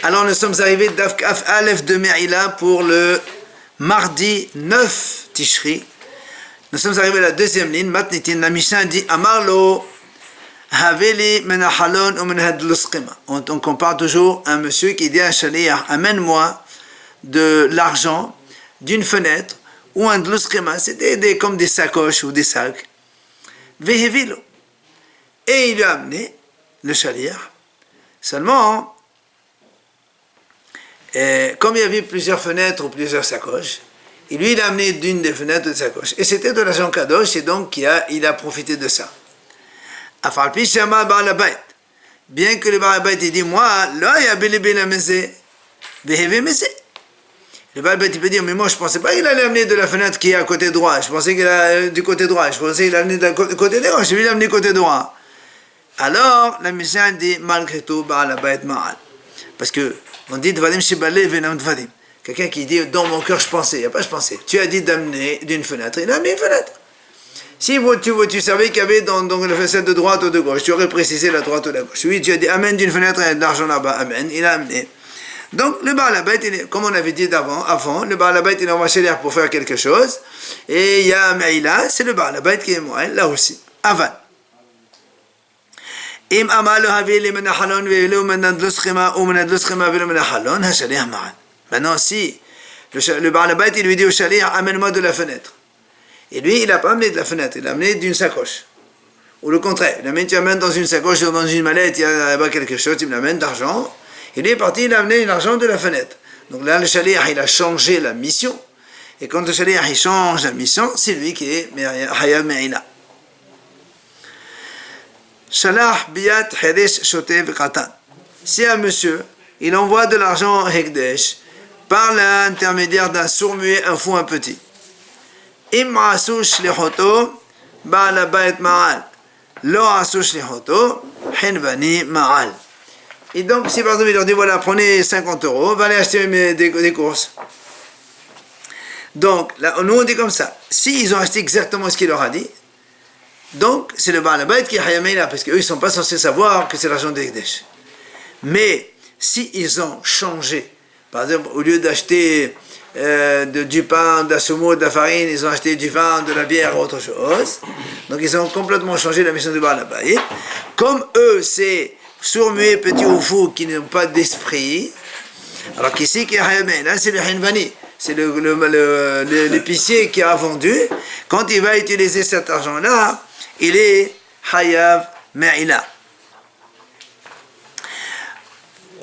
Alors nous sommes arrivés d'Af Aleph de Me'ila pour le mardi 9 Tishri. Nous sommes arrivés à la deuxième ligne. Matnitin, la Mishnah dit Amarlo Haveli Menahalon ou Menahadlusqima. On compare toujours un monsieur qui dit à un shaliach, amène-moi de l'argent d'une fenêtre ou un dlusqima, c'était comme des sacoches ou des sacs. Vehevilo. Et il lui a amené le shaliach. Seulement, comme il y avait plusieurs fenêtres ou plusieurs sacoches, et lui il a amené d'une des fenêtres de sacoches. Et c'était de l'argent kadosh, et donc il a profité de ça. Afalpi shama ba'al bayt. Bien que le ba'al bayt il dit, moi, là, il y a bilibé la mezé, vehevé mezé. Le ba'al bayt il peut dire, mais moi je pensais pas qu'il allait amener de la fenêtre qui est à côté droit. Je pensais qu'il a du côté droit. Je pensais qu'il allait amener du côté droit. Je lui ai amené du côté droit. Alors, la Mishnah dit, malgré tout, ba'al bayt ma'al. Parce que, on dit, dvadim shibale venam dvadim. Quelqu'un qui dit, dans mon cœur, je pensais. Il n'y a pas je pensais. Tu as dit d'amener d'une fenêtre. Il a amené une fenêtre. Si tu savais qu'il y avait dans la fenêtre de droite ou de gauche, tu aurais précisé la droite ou la gauche. Oui, tu as dit, amène d'une fenêtre, il y a de l'argent là-bas. Amène. Il a amené. Donc, le Baal HaBayt, comme on avait dit avant, le Baal HaBayt, il envoie chez l'air pour faire quelque chose. Et il y a Me'ila, c'est le Baal HaBayt qui est moyen, là aussi. Aval. אם אמר לו הביא לי מן החלון ולא מן הדלוסכימה ומן הדלוסכימה ולא מן החלון, השליח מעל. Maintenant, si le Baal HaBayt, il lui dit au shaliach, amène-moi de la fenêtre. Et lui, il n'a pas amené de la fenêtre, il a amené d'une sacoche. Ou le contraire, tu amènes dans une sacoche ou dans une mallette, il y a là-bas quelque chose, tu me l'amènes d'argent. Et lui est parti, il a amené l'argent de la fenêtre. Donc là, le shaliach, il a changé la mission. Et quand le shaliach, il change la mission, c'est lui qui est Hayab Me'ila. Shalach biyat Hedesh Shotev Katan. Si un monsieur, il envoie de l'argent Hekdesh par l'intermédiaire d'un sourd-muet, un fou, un petit. Im asu shlichoto Baal HaBayt ma'al. Lo asu shlichoto Hinvani ma'al. Et donc, si par exemple il leur dit, voilà, prenez 50 €, va aller acheter des courses. Donc, là, nous on dit comme ça, s'ils ont acheté exactement ce qu'il leur a dit, donc c'est le Baal HaBayt qui est Hayab Me'ila, parce qu'eux ils ne sont pas censés savoir que c'est l'argent des Hekdesh. Mais, s'ils ont changé, par exemple, au lieu d'acheter du pain, de la semoule, de la farine, ils ont acheté du vin, de la bière ou autre chose, donc ils ont complètement changé la mission du Baal HaBayt. Comme eux, c'est sourds, muets, petits ou fous qui n'ont pas d'esprit. Alors qu'ici, qui est Hayab Me'ila, c'est le Hinvani, c'est l'épicier qui a vendu. Quand il va utiliser cet argent-là, il est Hayab Me'ila.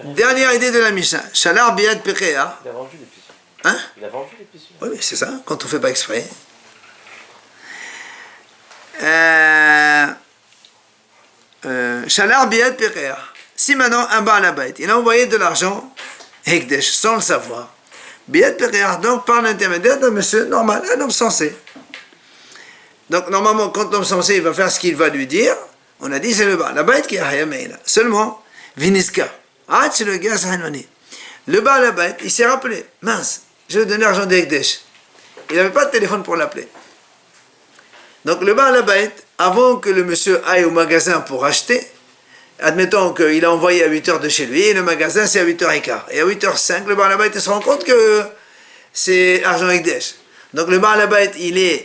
Dernière idée de la Mishnah. Shalar biyad pekeah. Il a vendu l'épicier. Hein? Il a vendu l'épicier. Oui, mais c'est ça, quand on ne fait pas exprès. Shalar biyad pekeah. Si maintenant un Baal HaBayt, il a envoyé de l'argent Hekdesh sans le savoir, biyad pekeah, donc par l'intermédiaire d'un monsieur normal, un homme sensé. Donc normalement, quand l'homme sensé il va faire ce qu'il va lui dire, on a dit c'est le Baal HaBayt qui est Hayab Me'ila. Seulement, Viniska. Ah, c'est le gars, le Baal HaBayt, il s'est rappelé, mince, je vais donner l'argent des Hekdesh. Il n'avait pas de téléphone pour l'appeler. Donc le Baal HaBayt, avant que le monsieur aille au magasin pour acheter, admettons qu'il a envoyé à 8h de chez lui, et le magasin c'est à 8h15. Et à 8h05, le Baal HaBayt il se rend compte que c'est argent Hekdesh. Donc le Baal HaBayt, il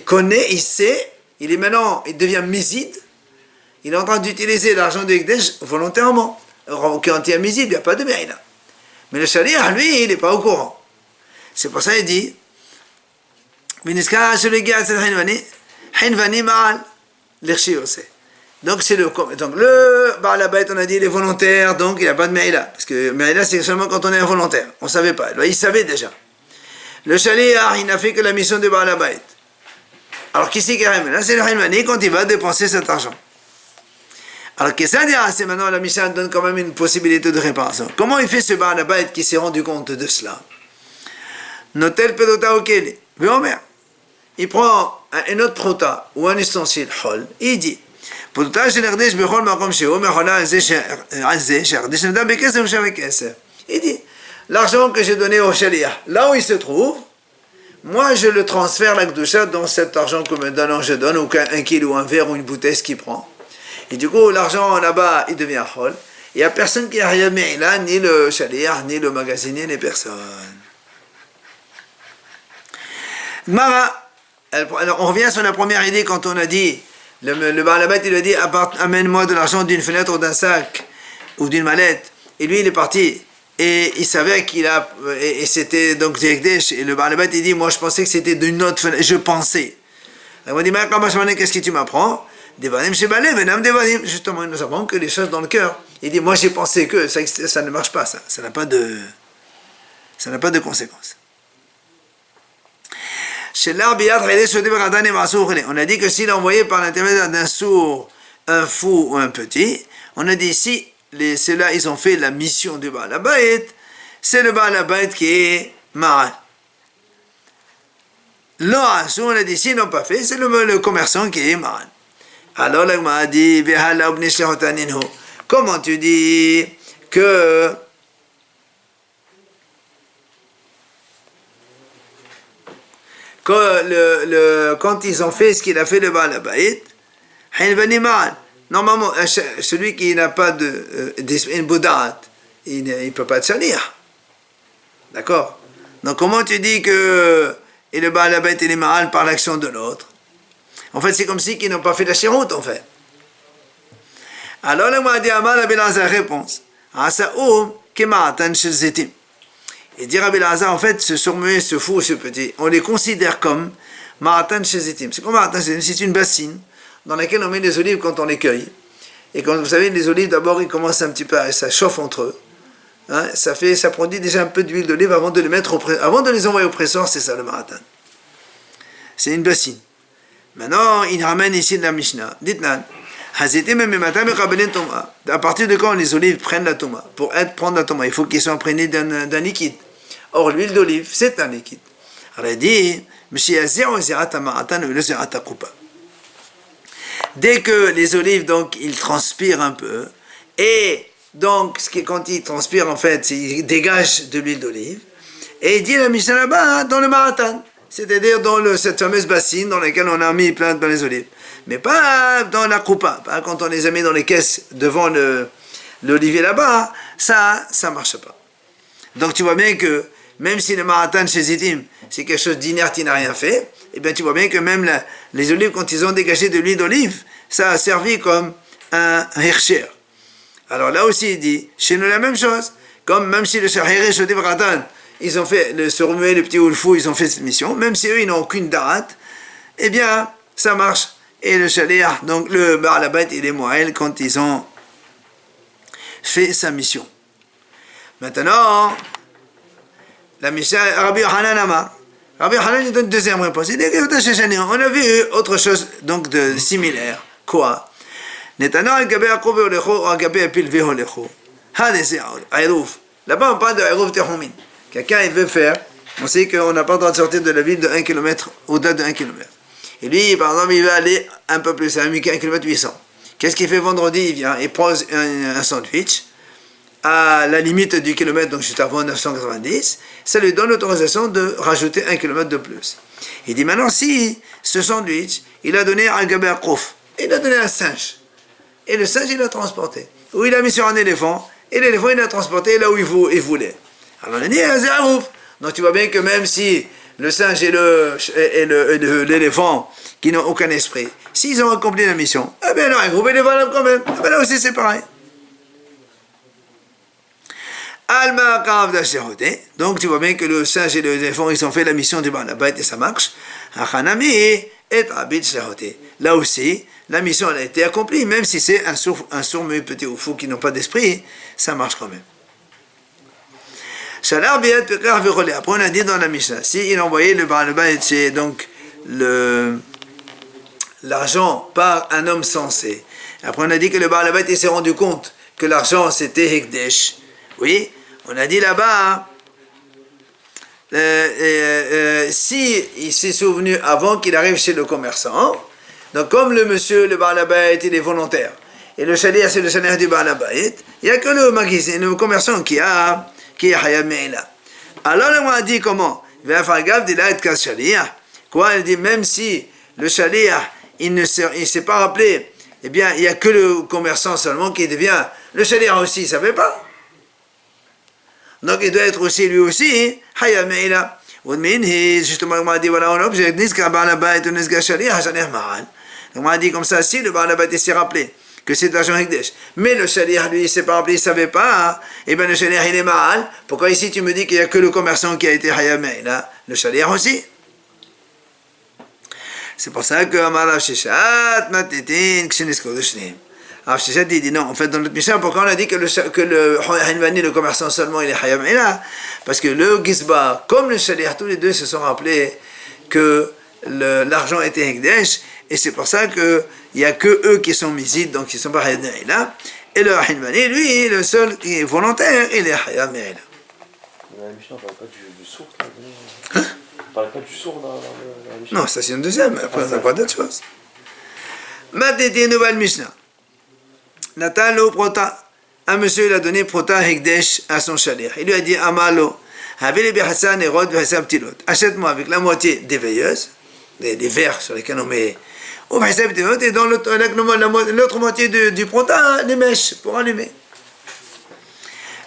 connaît, il sait, il devient méside. Il est en train d'utiliser l'argent de Hekdesh volontairement. Quand il y a méside, il n'y a pas de Me'ila. Mais le shaliach, lui, il n'est pas au courant. C'est pour ça qu'il dit Hinvani ma'al l'irshi oseh. Donc le Baal HaBayt, on a dit, il est volontaire, donc il n'y a pas de Me'ila. Parce que Me'ila, c'est seulement quand on est involontaire. On ne savait pas. Il savait déjà. Le shaliach, il n'a fait que la mission de Baal HaBayt. Alors, qui c'est qui a là, c'est le Hinvani quand il va dépenser cet argent. Alors, qu'est-ce que ça dit? C'est maintenant la Mishnah donne quand même une possibilité de réparation. Comment il fait ce Baal HaBayt qui s'est rendu compte de cela? Notel pedota okeli. Il prend un autre prota ou un ustensile hol. Il dit pedota shel Hekdesh bechol makom shehu mechola al ze shehekdesh nada bekesef u'shem bekesef. Il dit l'argent que j'ai donné au shaliach, là où il se trouve, moi je le transfère la Kedusha dans cet argent que me donne, je donne, ou un kilo, un verre ou une bouteille, ce qu'il prend. Et du coup, l'argent là-bas, il devient hol. Il n'y a personne qui a rien mais là, ni le shaliach, ni le magasinier, ni personne. Mara, alors on revient sur la première idée quand on a dit, le Baal HaBayit il a dit amène-moi de l'argent d'une fenêtre ou d'un sac ou d'une mallette. Et lui il est parti. Et il savait qu'il a. Et c'était donc Zekdesh. Et le Baal HaBayit il dit moi je pensais que c'était d'une autre fenêtre. Je pensais. Il m'a dit mais qu'est-ce que tu m'apprends? Devanim Shebaleh, Venam Devanim. Justement, il nous apprend que les choses dans le cœur. Il dit moi j'ai pensé que ça ne marche pas, ça n'a pas de conséquences. On a dit que s'il a envoyé par l'intermédiaire d'un sourd, un fou ou un petit, on a dit si ceux-là ils ont fait la mission du Baal HaBayit, c'est le Baal HaBayit qui est Ma'al. On a dit s'ils n'ont pas fait, c'est le commerçant qui est Ma'al. Alors là, on m'a dit comment tu dis que quand ils ont fait ce qu'il a fait le Baal HaBayit, normalement, celui qui n'a pas une boudat, il ne peut pas te salir. D'accord? Donc comment tu dis que le Baal HaBayit il est mal par l'action de l'autre? En fait, c'est comme si qu'ils n'ont pas fait la chéroute, en fait. Alors, le Ma'adi Amal Rabbi Elazar réponse. Asaoum kema'atan shel zetim. Et dit Rabbi Elazar, en fait, ce sourd-muet, ce fou, ce petit, on les considère comme ma'atan shel zetim. C'est comme ma'atan shel zetim, c'est une bassine dans laquelle on met les olives quand on les cueille. Et quand vous savez, les olives, d'abord, ils commencent un petit peu, ça chauffe entre eux. Hein, ça produit déjà un peu d'huile d'olive avant de les mettre avant de les envoyer au presseur, c'est ça le ma'atan. C'est une bassine. Maintenant, il ramène ici de la Mishnah. Dites-nous, à partir de quand les olives prennent la toma? Pour prendre la toma, il faut qu'ils soient imprégnés d'un liquide. Or, l'huile d'olive, c'est un liquide. Alors, il dit, dès que les olives, donc, ils transpirent un peu, et donc, quand ils transpirent, en fait, ils dégagent de l'huile d'olive, et il dit la Mishnah là-bas, dans le Ma'atan. C'est-à-dire dans cette fameuse bassine dans laquelle on a mis plein de les olives. Mais pas dans la koupa, pas quand on les a mis dans les caisses devant l'olivier là-bas, ça marche pas. Donc tu vois bien que, même si le Ma'atan chez Zitim, c'est quelque chose d'inerte, il n'a rien fait, et bien tu vois bien que même les olives, quand ils ont dégagé de l'huile d'olive, ça a servi comme un hirsher. Alors là aussi il dit, chez nous la même chose, comme même si le shahiri shodiv ratan, ils ont fait, le sourd-muet, le petit ou le fou, ils ont fait cette mission, même si eux, ils n'ont aucune date, eh bien, ça marche. Et le shaliach, donc le Baal HaBayit, il est moël quand ils ont fait sa mission. Maintenant, la mission, Rabbi Yochanan Amar. Rabbi Yochanan, il donne une deuxième réponse. Il dit, on a vu autre chose donc de similaire. Quoi? Netana al-Gabé Akouve Olecho, al-Gabé Apilve Olecho. Hadese Aïrouf. Là-bas, on parle de Aïrouf Tehomin. Quelqu'un, il veut faire, on sait qu'on n'a pas le droit de sortir de la ville de 1 km, au-delà de 1 km. Et lui, par exemple, il veut aller un peu plus, à 1 km 800. Qu'est-ce qu'il fait vendredi? Il vient, il prend un sandwich, à la limite du kilomètre, donc juste avant 990, ça lui donne l'autorisation de rajouter 1 km de plus. Il dit maintenant, si ce sandwich, il a donné un gabé à Krouf, il a donné un singe, et le singe, il l'a transporté, ou il a mis sur un éléphant, et l'éléphant, il l'a transporté là où il voulait. Alors on a dit, c'est un ouf. Donc tu vois bien que même si le singe et l'éléphant qui n'ont aucun esprit, s'ils ont accompli la mission, eh bien non, un groupe est valable quand même. Eh bien là aussi c'est pareil. Donc tu vois bien que le singe et l'éléphant, ils ont fait la mission du Baal HaBayit et ça marche. Là aussi, la mission elle a été accomplie, même si c'est un sourd-muet petit ou fou qui n'ont pas d'esprit, ça marche quand même. Après on a dit dans la Mishnah, si il envoyait le Baal HaBayit, c'est donc l'argent par un homme sensé. Après on a dit que le Baal HaBayit s'est rendu compte que l'argent c'était Hekdesh. Oui, on a dit là-bas, si il s'est souvenu avant qu'il arrive chez le commerçant, donc comme le monsieur, le Baal HaBayit, il est volontaire, et le shaliach c'est le shaliach du Baal HaBayit, il n'y a que le commerçant qui est Hayab Me'ila. Alors on a dit comment? Quoi? Il dit même si le shaliach il ne s'est pas rappelé eh bien, il n'y a que le commerçant seulement qui devient. Le shaliach aussi, il ne savait pas. Donc, il doit être aussi, lui aussi, Hayab Me'ila. Justement, on m'a dit, voilà, on objecte, Nizka Ba'alabayt ou Nizka Shaliach, Shaliach Ma'al. On m'a dit comme ça, si le Ba'alabayt s'est rappelé que c'est de l'argent Hekdesh, mais le Shaliach, lui, il ne s'est pas rappelé, il ne savait pas, et bien le Shaliach, il est Ma'al. Pourquoi ici tu me dis qu'il n'y a que le commerçant qui a été Hayab Me'ila? Le Shaliach aussi. C'est pour ça que Amar Rav Sheshat, Matitin, Ksenisko de Shneim. Rav Sheshat dit non, en fait dans notre Mishnah, pourquoi on a dit que le Hanvani, le commerçant seulement, il est Hayab Me'ila? Parce que le Gizba, comme le Shaliach, tous les deux se sont rappelés que l'argent était Hekdesh, et c'est pour ça qu'il n'y a que eux qui sont misides, donc ils ne sont pas Hayab Me'ila. Et le Hanvani, lui, le seul qui est volontaire, il est Hayab Me'ila. La Mishnah ne parle pas du sourd, là. Hein? On ne parle pas du sourd dans la Mishnah. Non, ça c'est une deuxième, après on n'a pas d'autre chose. Maintenant, nouvelle Mishnah. Natalo Prota. Un monsieur, il a donné Prota Hekdesh à son shaliach. Il lui a dit, Amalo, achète-moi avec la moitié des veilleuses, des verres sur lesquels on met, et dans l'autre moitié du Prota, les mèches pour allumer.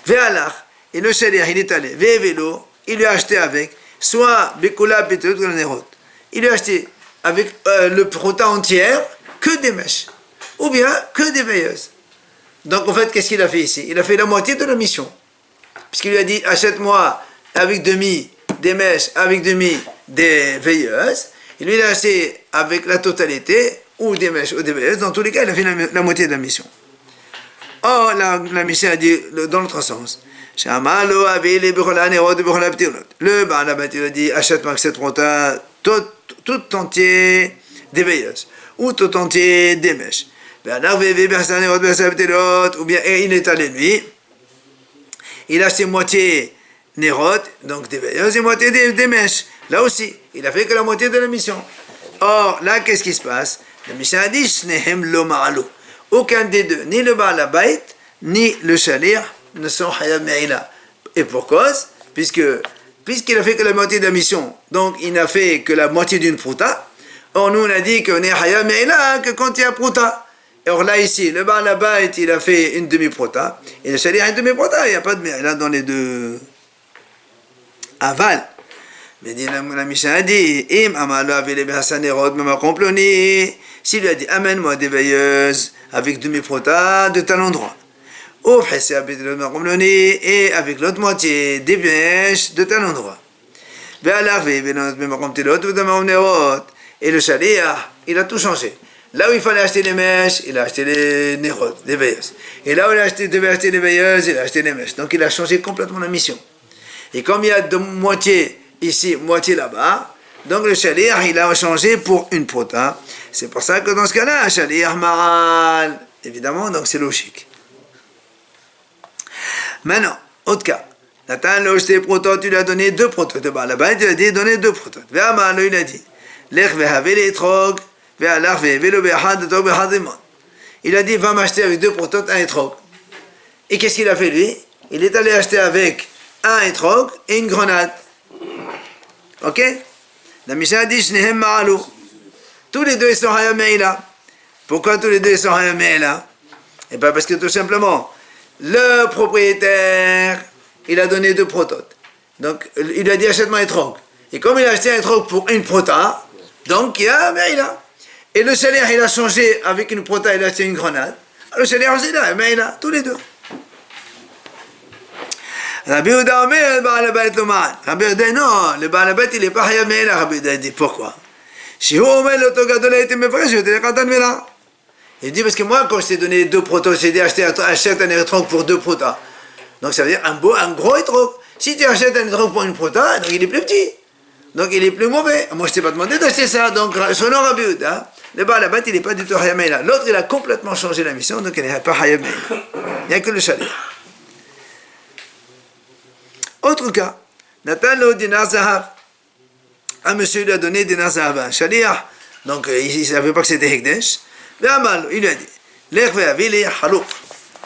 Ve'alach, et le shaliach, il est allé, ve'velo, il lui a acheté avec, soit Bekula Petot Nerot. Il lui a acheté avec le Prota entière que des mèches, ou bien que des veilleuses. Donc en fait, qu'est-ce qu'il a fait ici? Il a fait la moitié de la mission. Puisqu'il lui a dit, achète-moi avec demi des mèches, avec demi des veilleuses. Il lui a acheté avec la totalité, ou des mèches, ou des veilleuses. Dans tous les cas, il a fait la moitié de la mission. Or, la mission a dit dans l'autre sens. Le Ba'alabayt, il a dit, achète-moi avec cette Prota tout entier des veilleuses, ou tout entier des mèches. Ou bien il est allé lui, il a acheté moitié Nerot, donc des veilleuses, et moitié des mèches. Là aussi, il a fait que la moitié de la mission. Or, là, qu'est-ce qui se passe? Le Mishnah a dit, aucun des deux, ni le Ba'alabayt, ni le shaliach, ne sont Hayab Me'ila. Et pour cause, puisqu'il a fait que la moitié de la mission, donc il n'a fait que la moitié d'une Prouta. Or, nous, on a dit qu'on est Hayab Me'ila que quand il y a Prouta. Or là, ici, le Ba'alabayt, il a fait une demi-Prota, et le shaliach une demi-Prota, il n'y a pas de Me'ila dans les deux. Aval. Mais la Mishnah a dit, Im Amalo avait les Hasanerot, Mama Comploni. S'il lui a dit, amène-moi des veilleuses avec demi-Prota de tel endroit. Et avec l'autre moitié des mèches de tel endroit. Et le shaliach, il a tout changé. Là où il fallait acheter les mèches, il a acheté les nerot, les veilleuses. Et là où il devait acheter les veilleuses, il a acheté les mèches. Donc il a changé complètement la mission. Et comme il y a de moitié ici, moitié là-bas, donc le shaliach, il a changé pour une Prota. C'est pour ça que dans ce cas-là, shaliach maral, évidemment, donc c'est logique. Maintenant, autre cas. Nathan l'a acheté Protot, tu lui as donné deux Protot. De Ba'alabayt, il a dit, donner deux Protot. Ve'amalo, il a dit, l'ech ve'have l'étrog, ve'alach ve'velo be'ahad, d'og be'hadimon. Il a dit, va m'acheter avec deux Protot, un étrog. Et qu'est-ce qu'il a fait lui? Il est allé acheter avec un étrog et une grenade. Ok? La Mishnah dit, shnehem ma'alu. Tous les deux, ils sont Hayab Me'ila. Pourquoi tous les deux, ils sont Hayab Me'ila? Eh bien, parce que tout simplement, le propriétaire, il a donné deux prototes. Donc, il lui a dit, achète-moi un étrog. Et comme il a acheté un étrog pour une prota, donc il y a Me'ila. Et le shaliach, il a changé avec une prota, il a acheté une grenade. Le shaliach aussi, là, Me'ila, tous les deux. Rabbi Yehuda Omer, le Ba'alabayt l'Oman. Rabbi Yehuda, non, le Ba'alabayt, il n'est pas Hayab Me'ila. Rabbi Yehuda dit, pourquoi? Si vous Omer, l'auto gadol a été mefresh, je te l'ai katan Me'ila. Il dit, parce que moi, quand je t'ai donné deux protos, j'ai dit acheter un étrog pour deux protas. Donc ça veut dire un gros étrog. Si tu achètes un étrog pour une prota, donc il est plus petit. Donc il est plus mauvais. Moi, je t'ai pas demandé d'acheter ça. Donc, selon Rabbi Yehuda, le Ba'alabayt, il n'est pas du tout Hayab Me'ila. L'autre, il a complètement changé la mission, donc il n'est pas Hayab Me'ila. Il n'y a que le shaliach. Autre cas, Nathan dinar zahav. Un monsieur lui a donné dinar zahav, un shaliach. Donc il ne savait pas que c'était Hekdesh. Il lui a dit, l'ech ve'avili halouk.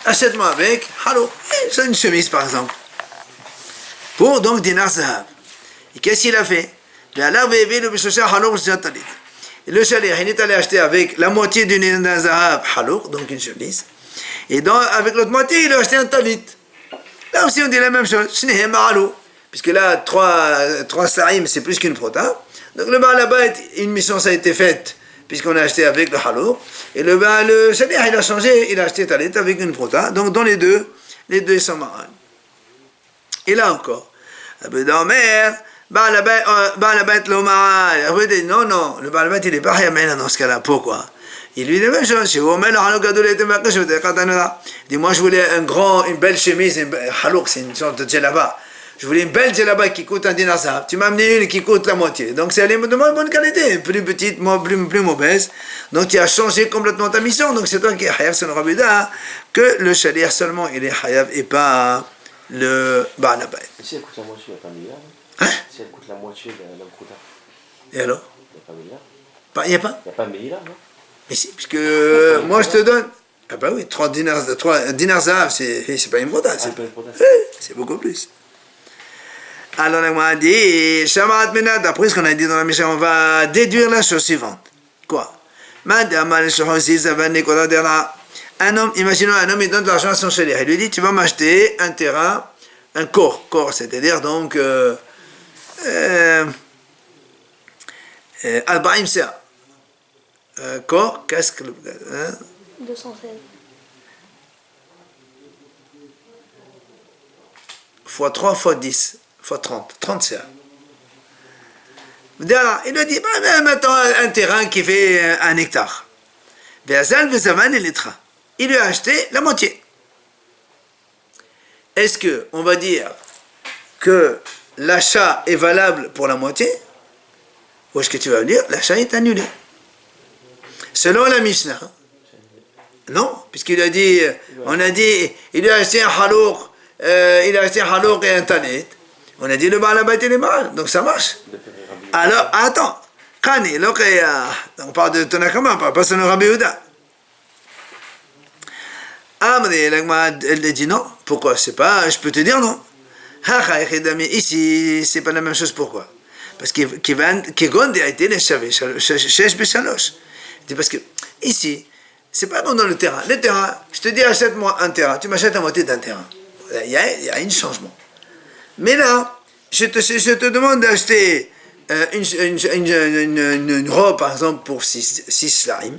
Achète-moi avec halouk. C'est une chemise par exemple. Pour donc dinar zahav. Et qu'est-ce qu'il a fait? Il Le shaliach, il est allé acheter avec la moitié d'une dinar zahav halouk, donc une chemise. Et avec l'autre moitié, il a acheté un talit. Là aussi, on dit la même chose. Shnehem ma'alou. Puisque là, trois sarim, c'est plus qu'une prota. Donc le Baal Habayit, une mission, ça a été faite, puisqu'on a acheté avec le halouk. Et le shaliach, il a changé, il a acheté talit avec une prota. Donc dans les deux, ils sont marrants. Et là encore, Abu Damer, Baal Habayit l'Omar, non, le Baal Habayit, il n'est pas Hayamena dans ce cas-là. Pourquoi? Il lui dit la même chose. Il dit, moi je voulais une belle chemise, halouk, c'est une sorte de djellaba. Je voulais une belle djellaba qui coûte un dinar zahav. Tu m'as amené une qui coûte la moitié. Donc c'est de moins bonne qualité, plus petite, plus mauvaise. Donc tu as changé complètement ta mission. Donc c'est toi qui es hayav sur le Rabbi Yehuda, que le shaliach seulement il est hayav et pas le Baal Habayit. Si elle coûte la moitié, il n'y a pas milliard. Hein? Si elle coûte la moitié de la quota. Et alors? Il n'y a pas milliard. Il n'y a pas? Il n'y a pas milliard, non? Mais si, puisque moi je te donne. Ah bah oui, 3 dinars zahav, c'est pas une prota. C'est beaucoup plus. Alors, on a dit, Shamarat Menat, d'après ce qu'on a dit dans la Mishnah, on va déduire la chose suivante. Quoi? Un homme, imaginons un homme, il donne de l'argent à son shaliach. Il lui dit, tu vas m'acheter un terrain, un corps, c'est-à-dire donc, Al-Ba'im Sea. Corps, qu'est-ce que... 216. Fois 3, fois 10, fois 30, 30 CA. Il lui dit, maintenant un terrain qui fait 1 hectare. Il lui a acheté la moitié. Est-ce qu'on va dire que l'achat est valable pour la moitié? Ou est-ce que tu vas dire l'achat est annulé? Selon la Mishnah. Non, puisqu'il a dit, on a dit, il lui a acheté un halouk, il a acheté un halouk et un talit. On a dit le Baal Habayit il est mal, donc ça marche. Alors, attends, on parle de Tanakama, on parle pas de Rabbi Yehuda. Elle dit non, pourquoi? C'est pas, je peux te dire non. Ici, c'est pas la même chose, pourquoi? Parce que Gondé a été les Shesh. Parce que ici, c'est pas comme dans le terrain. Le terrain, je te dis achète-moi un terrain, tu m'achètes la moitié d'un terrain. Il y a un changement. Mais là, je te demande d'acheter une robe, par exemple, pour 6 slarim.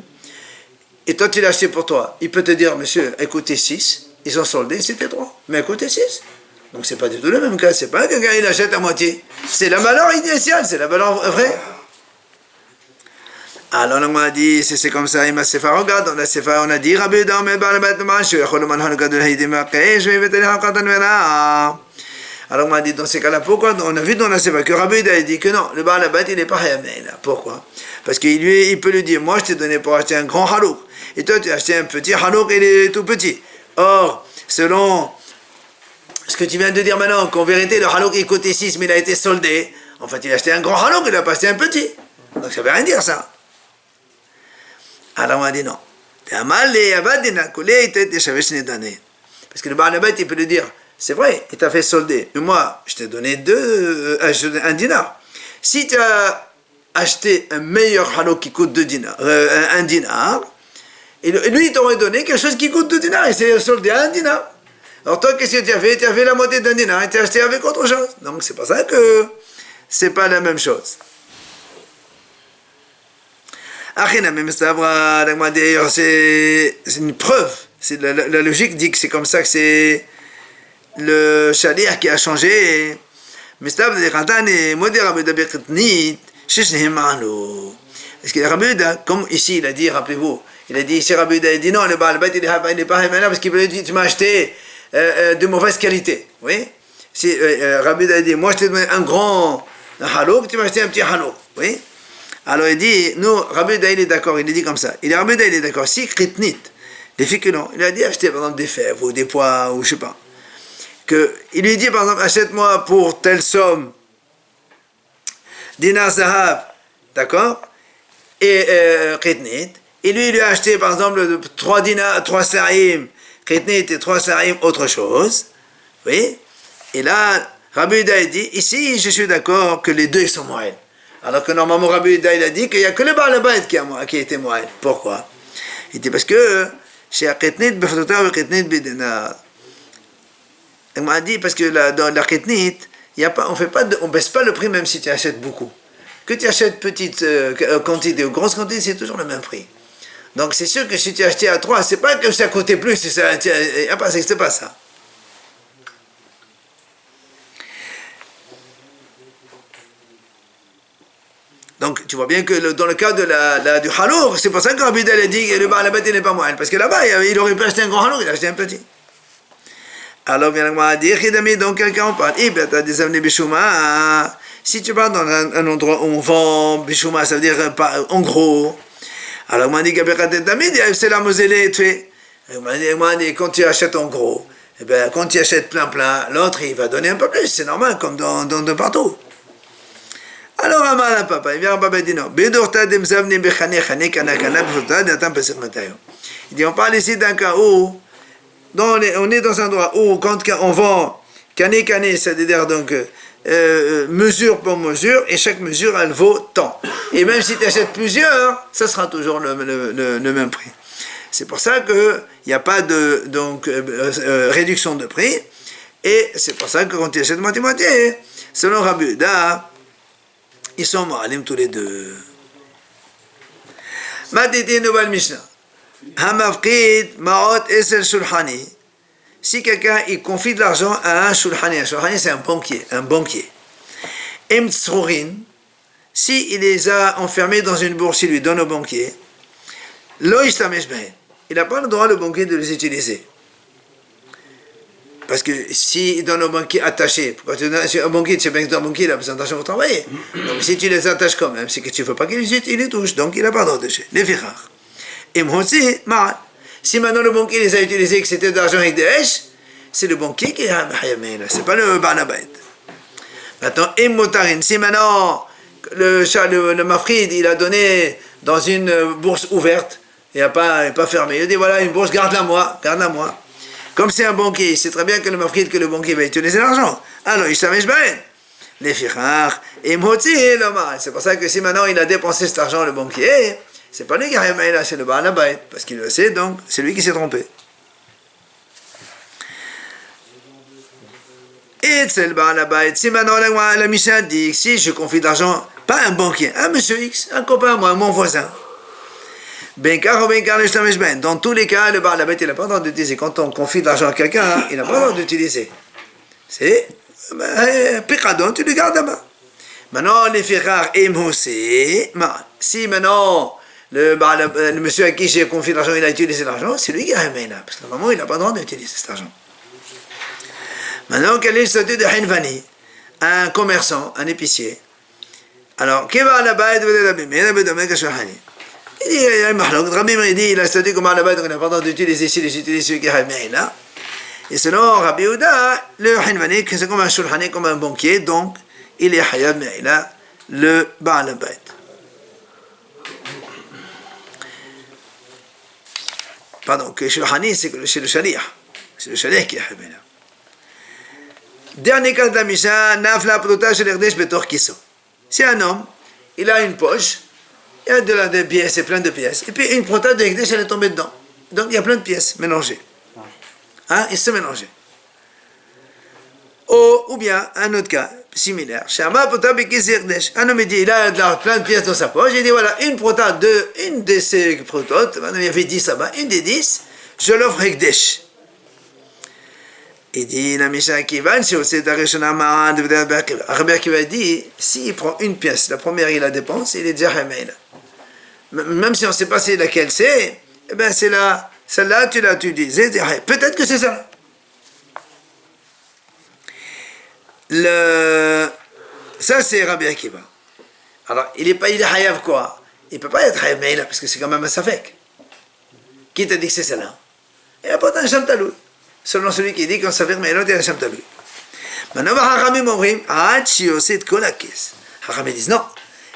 Et toi, tu l'as acheté pour toi. Il peut te dire, monsieur, écoutez 6, ils sont soldés, c'était 3. Mais écoutez 6. Donc, c'est pas du tout le même cas. C'est pas que quelqu'un il achète à moitié. C'est la valeur initiale, c'est la valeur vraie. Alors, on a dit, c'est comme ça, il m'a Sefa, regarde, dans la Sefa, on a dit, Rabbi Yehuda, mais Baal Habayit, alors, on a dit, dans ces cas-là, pourquoi? On a vu dans la Sefa que Rabbi Yehuda a dit que non, le Baal Habayit, il n'est pas Hayamena. Pourquoi? Parce qu'il peut lui dire, moi, je t'ai donné pour acheter un grand halouk, et toi, tu as acheté un petit halouk, il est tout petit. Or, selon ce que tu viens de dire maintenant, qu'en vérité, le halouk, il coûtait 6, mais il a été soldé, en fait, il a acheté un grand halouk, il a pas acheté un petit. Donc, ça veut rien dire, ça. Alors on a dit non. Parce que le Baal Habayit, il peut lui dire, c'est vrai, il t'a fait solder, mais moi, je t'ai donné un dinar. Si tu as acheté un meilleur halouk qui coûte 2 dinars, un dinar, et lui, il t'aurait donné quelque chose qui coûte 2 dinars, et c'est soldé à 1 dinar. Alors toi, qu'est-ce que tu as fait? Tu as fait la moitié d'un dinar, et tu as acheté avec autre chose. Donc c'est pour ça que c'est pas la même chose. D'ailleurs, c'est une preuve. La logique dit que c'est comme ça que c'est le shaliach qui a changé. Parce que Rabbi Yehuda, comme ici il a dit, rappelez-vous, il a dit ici Rabbi Yehuda, il dit non, le Baal Habayit il n'est pas Hayamena parce qu'il dit tu m'as acheté de mauvaise qualité. Oui? Si Rabbi Yehuda a dit moi je t'ai donné un grand halouk, tu m'as acheté un petit halouk. Oui? Alors il dit, nous, Rabbi Yehuda, il est d'accord, il est dit comme ça. Rabbi Yehuda, il est d'accord. Si Kritnit, les féculents, il a dit acheter par exemple des fèves ou des pois ou je sais pas. Il lui dit par exemple, achète-moi pour telle somme, dinar zahav, d'accord? Et Kritnit. Et lui, il lui a acheté par exemple 3 sarim, Kritnit et 3 sarim, autre chose. Oui? Et là, Rabbi Yehuda, il dit, ici, je suis d'accord que les deux, ils sont moyens. Alors que normalement Rabbi Yehuda il a dit qu'il n'y a que le Baal Habayit qui a été Moed. Pourquoi? Il dit parce que chez Aketnit Befrota ou Aketnit Bidena. Il m'a dit parce que dans l'Aketnit, on baisse pas le prix même si tu achètes beaucoup. Que tu achètes petite quantité ou grosse quantité, c'est toujours le même prix. Donc c'est sûr que si tu as acheté à 3, c'est pas que ça coûtait plus, ça n'existe pas ça. Donc tu vois bien que dans le cas du halour, c'est pour ça que Rabbi Yehuda a dit que le Baal Habayit n'est pas moyen, parce que là-bas il aurait pu acheter un grand halour, il a acheté un petit. Alors bien on dit, donc quelqu'un en parle, si tu pars dans un endroit où on vend Bishuma, ça veut dire en gros. Alors on m'a dit c'est la moselle fait. On m'a dit quand tu achètes en gros, eh bien, quand tu achètes plein, l'autre il va donner un peu plus, c'est normal, comme de partout. Alors Amar papa, il vient papa dit non. Il dit on parle ici d'un cas où on est dans un endroit où quand on vend cané, c'est-à-dire donc mesure pour mesure, et chaque mesure elle vaut tant. Et même si tu achètes plusieurs, ça sera toujours le même prix. C'est pour ça qu'il n'y a pas de réduction de prix, et c'est pour ça que quand tu achètes moitié-moitié, selon Rabbi Yehuda, ils sont mo'alim tous les deux. Madidi nouvelle Mishnah. Hamavkid ma'ot esel shulhani. Si quelqu'un il confie de l'argent à un shulhani c'est un banquier. Emtsrourin, si il les a enfermés dans une bourse, il lui donne au banquier. Lo ishtamesh behen. Il n'a pas le droit, le banquier, de les utiliser. Parce que s'il donne au banquier attaché, un banquier, tu sais bien que un banquier, il a besoin d'argent pour travailler. Donc si tu les attaches quand même, c'est que tu ne veux pas qu'il les touche, donc il n'a pas le droit de toucher. Les fichar. Et moi aussi, mal. Si maintenant le banquier les a utilisés et que c'était de l'argent avec des hèches, c'est le banquier qui est un hayamé, c'est pas le Baal Habayit. Maintenant, immotarin, si maintenant le mafrid, il a donné dans une bourse ouverte, il n'a pas fermé, il a dit voilà, une bourse, garde-la moi. Comme c'est un banquier, il sait très bien que le mafrid, que le banquier va utiliser l'argent. Alors, il s'amèche bien. Les fichar, et moti, c'est pour ça que si maintenant il a dépensé cet argent, le banquier, c'est pas lui qui a rien là, c'est le Baal Habayit, parce qu'il le sait, donc c'est lui qui s'est trompé. Et c'est le Baal Habayit. Si maintenant la Mishnah dit, si je confie de l'argent, pas un banquier, un monsieur X, un copain, moi, mon voisin. Dans tous les cas, le Baal Habayit, il n'a pas le droit d'utiliser. Quand on confie de l'argent à quelqu'un, il n'a pas le droit d'utiliser. C'est picadon, tu le gardes là-bas. Maintenant, les fichar et moussé, si maintenant le monsieur à qui j'ai confié l'argent, il a utilisé l'argent, c'est lui qui a aimé là, parce que normalement, il n'a pas le droit d'utiliser cet argent. Maintenant, quel est le statut de Hinvani? Un commerçant, un épicier. Alors, qui va à la bête de la bimé, la bête de Mekha Shahani? Il dit, il y a un mahlok, Rabbi me dit, il a statut comme à la bête, donc il n'a pas le droit d'utiliser ici, il utilise celui qui a aimé là. Et selon Rabbi Yehuda, le Hinvani, c'est comme un shulhani, comme un banquier, donc il est hayab me'ila, le Baal Habayit. Pardon, que shulhani, c'est le shaliach. C'est le shaliach qui est hayab me'ila. Dernier cas de la Mishnah, nafla pruta shel erdesh betor kiso. C'est un homme, il a une poche, il y a des pièces, c'est plein de pièces, et puis une pruta de erdesh, elle est tombée dedans. Donc il y a plein de pièces mélangées. Ils se mélangeaient. Ou bien, un autre cas similaire. Un homme dit, il a plein de pièces dans sa poche, il dit voilà, une de ces prototes, il y avait 10 là-bas, une des 10, je l'offre Hekdesh. Il dit, la Mishnah qui va, c'est aussi Rabbi Akiva dit, s'il prend une pièce, la première il la dépense, il est déjà Hameil. Même si on ne sait pas c'est laquelle c'est, eh bien c'est là. Celle-là, tu l'as utilisée, peut-être que c'est ça. Ça, c'est Rabbi Akiva. Alors, il est hayav quoi? Il ne peut pas être hayav là, parce que c'est quand même un safek. Qui t'a dit que c'est celle-là? Il n'a pas un chamtalou. Selon celui qui dit qu'on safek, mais l'autre, il a un chamtalou. Maintenant, Haramim Omrim, Hachiyosit Kolakis. Haramim disent non.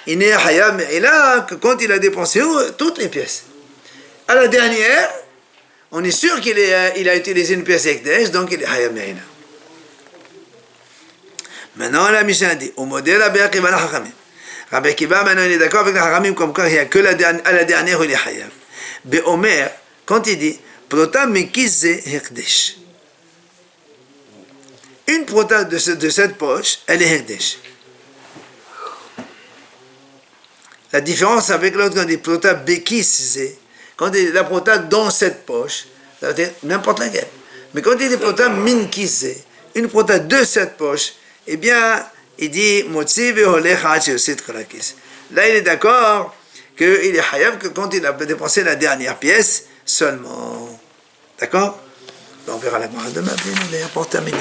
Il n'est hayav là que quand il a dépensé toutes les pièces. À la dernière, on est sûr qu'il a utilisé une pièce Hekdesh, donc il est hayab me'ila. Maintenant, la Mishnah dit, au modèle Rabbi Akiva la Chachamim, Rabbi Akiva, maintenant, il est d'accord avec les haramim comme quoi il n'y a que à la dernière où il est chayav. Be'omer, quand il dit, prota mekize hekdesh. Une prota de cette poche, elle est hekdesh. La différence avec l'autre, quand il dit prota bekise, quand il dit la prota dans cette poche, ça veut dire n'importe laquelle. Mais quand il dit prota minkise, une prota de cette poche, eh bien, il dit motzi veholech ad sheyosit kolakis. Là, il est d'accord qu'il est chayav que quand il a dépensé la dernière pièce seulement. D'accord? On verra la Gemara demain, pour terminer.